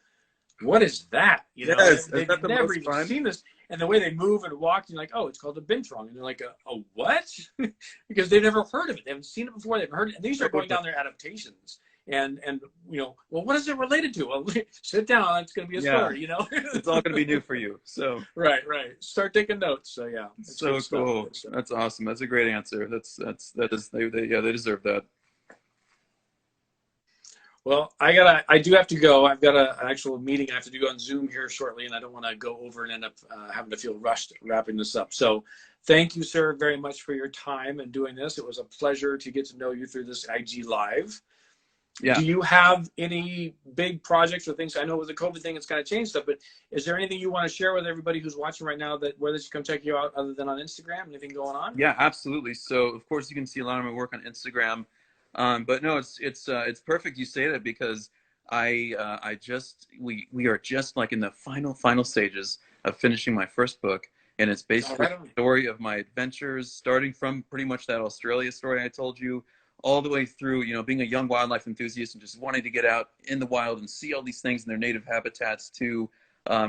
[SPEAKER 1] what is that? You know,
[SPEAKER 2] Yes, is
[SPEAKER 1] they've
[SPEAKER 2] that the
[SPEAKER 1] never
[SPEAKER 2] most
[SPEAKER 1] even
[SPEAKER 2] fun?
[SPEAKER 1] seen this. And the way they move and walk, you're like, oh, it's called a Binturong. And they're like, a what? Because they've never heard of it. They haven't seen it before. They've heard it. And these are going down their adaptations. And well, what is it related to? Well, sit down. It's going to be a story, you know?
[SPEAKER 2] It's all going to be new for you. So
[SPEAKER 1] Right. Start taking notes. So yeah, it's
[SPEAKER 2] so cool.
[SPEAKER 1] stuff.
[SPEAKER 2] That's awesome. That's a great answer. That is they deserve that.
[SPEAKER 1] Well, I do have to go. I've got an actual meeting I have to do on Zoom here shortly, and I don't want to go over and end up having to feel rushed wrapping this up. So thank you, sir, very much for your time and doing this. It was a pleasure to get to know you through this IG Live.
[SPEAKER 2] Yeah.
[SPEAKER 1] Do you have any big projects or things? I know with the COVID thing, it's kind of changed stuff, but is there anything you want to share with everybody who's watching right now that where they should come check you out other than on Instagram? Anything going on?
[SPEAKER 2] Yeah, absolutely. So of course you can see a lot of my work on Instagram. But no, it's perfect you say that because we are just like in the final stages of finishing my first book, and it's basically the story of my adventures, starting from pretty much that Australia story I told you, all the way through, you know, being a young wildlife enthusiast and just wanting to get out in the wild and see all these things in their native habitats, to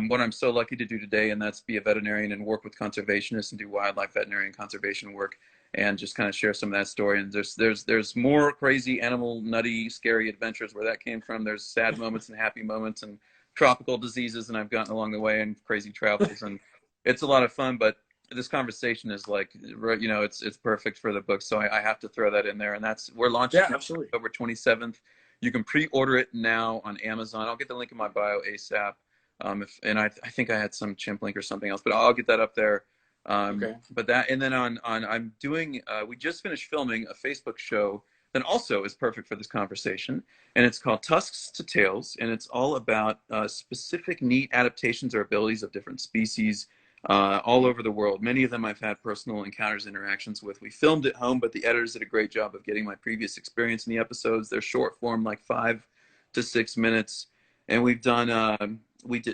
[SPEAKER 2] what I'm so lucky to do today, and that's be a veterinarian and work with conservationists and do wildlife veterinary conservation work and just kind of share some of that story. And there's more crazy, animal, nutty, scary adventures where that came from. There's sad moments and happy moments and tropical diseases and I've gotten along the way and crazy travels. And it's a lot of fun, but this conversation is like, you know, it's perfect for the book. So I have to throw that in there. And we're launching October 27th. You can pre-order it now on Amazon. I'll get the link in my bio ASAP. I think I had some chimp link or something else, but I'll get that up there. But that, and then I'm doing, we just finished filming a Facebook show that also is perfect for this conversation. And it's called Tusks to Tails. And it's all about specific neat adaptations or abilities of different species all over the world. Many of them I've had personal encounters, interactions with. We filmed at home, but the editors did a great job of getting my previous experience in the episodes. They're short form, like 5 to 6 minutes. And we've done,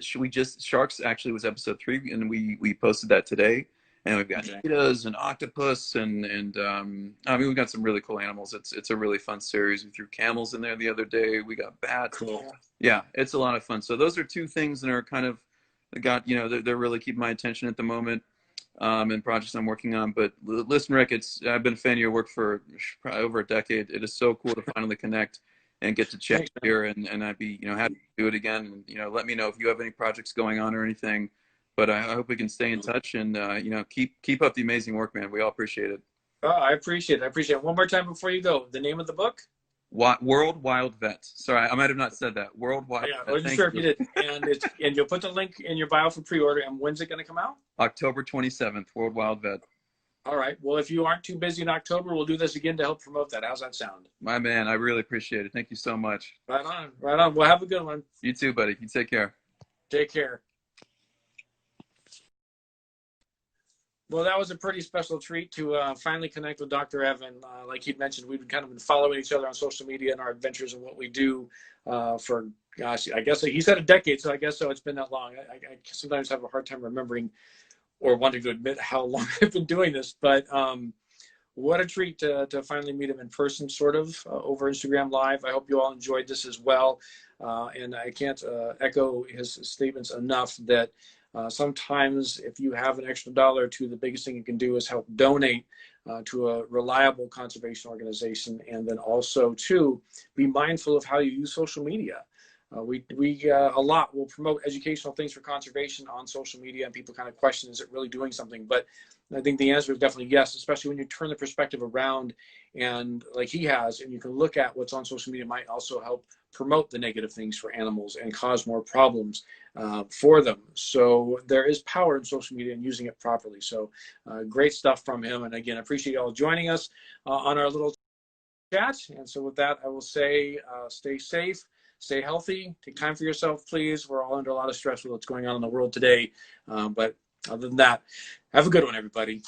[SPEAKER 2] Sharks actually was episode 3, and we posted that today. And we've got cheetahs and octopus and I mean, we've got some really cool animals. It's a really fun series. We threw camels in there the other day. We got bats.
[SPEAKER 1] Cool.
[SPEAKER 2] Yeah, it's a lot of fun. So those are 2 things that are kind of you know, they're really keeping my attention at the moment, and projects I'm working on. But listen, Rick, I've been a fan of your work for probably over a decade. It is so cool to finally connect and get to chat here, and I'd be, you know, happy to do it again. And, you know, let me know if you have any projects going on or anything. But I hope we can stay in touch and, you know, keep up the amazing work, man. We all appreciate it.
[SPEAKER 1] Oh, I appreciate it. One more time before you go, the name of the book?
[SPEAKER 2] World Wild Vet. Sorry, I might have not said that. World Wild Vet.
[SPEAKER 1] I wasn't sure if you did. And you'll put the link in your bio for pre-order. And when's it going to come out?
[SPEAKER 2] October 27th, World Wild Vet.
[SPEAKER 1] All right. Well, if you aren't too busy in October, we'll do this again to help promote that. How's that sound?
[SPEAKER 2] My man, I really appreciate it. Thank you so much.
[SPEAKER 1] Right on. Well, have a good one.
[SPEAKER 2] You too, buddy. You take care.
[SPEAKER 1] Take care. Well, that was a pretty special treat to finally connect with Dr. Evan. Like he mentioned, we've kind of been following each other on social media and our adventures and what we do for, gosh, I guess he said a decade, so I guess so. It's been that long. I sometimes have a hard time remembering or wanting to admit how long I've been doing this. But what a treat to finally meet him in person, sort of, over Instagram Live. I hope you all enjoyed this as well. And I can't echo his statements enough that sometimes if you have an extra dollar or two, the biggest thing you can do is help donate to a reliable conservation organization. And then also, too, be mindful of how you use social media. we a lot will promote educational things for conservation on social media, and people kind of question, is it really doing something? But I think the answer is definitely yes, especially when you turn the perspective around, and like he has, and you can look at what's on social media might also help promote the negative things for animals and cause more problems for them. So there is power in social media and using it properly. So great stuff from him. And again, I appreciate you all joining us on our little chat. And so with that, I will say stay safe, stay healthy, take time for yourself, please. We're all under a lot of stress with what's going on in the world today. But other than that, have a good one, everybody.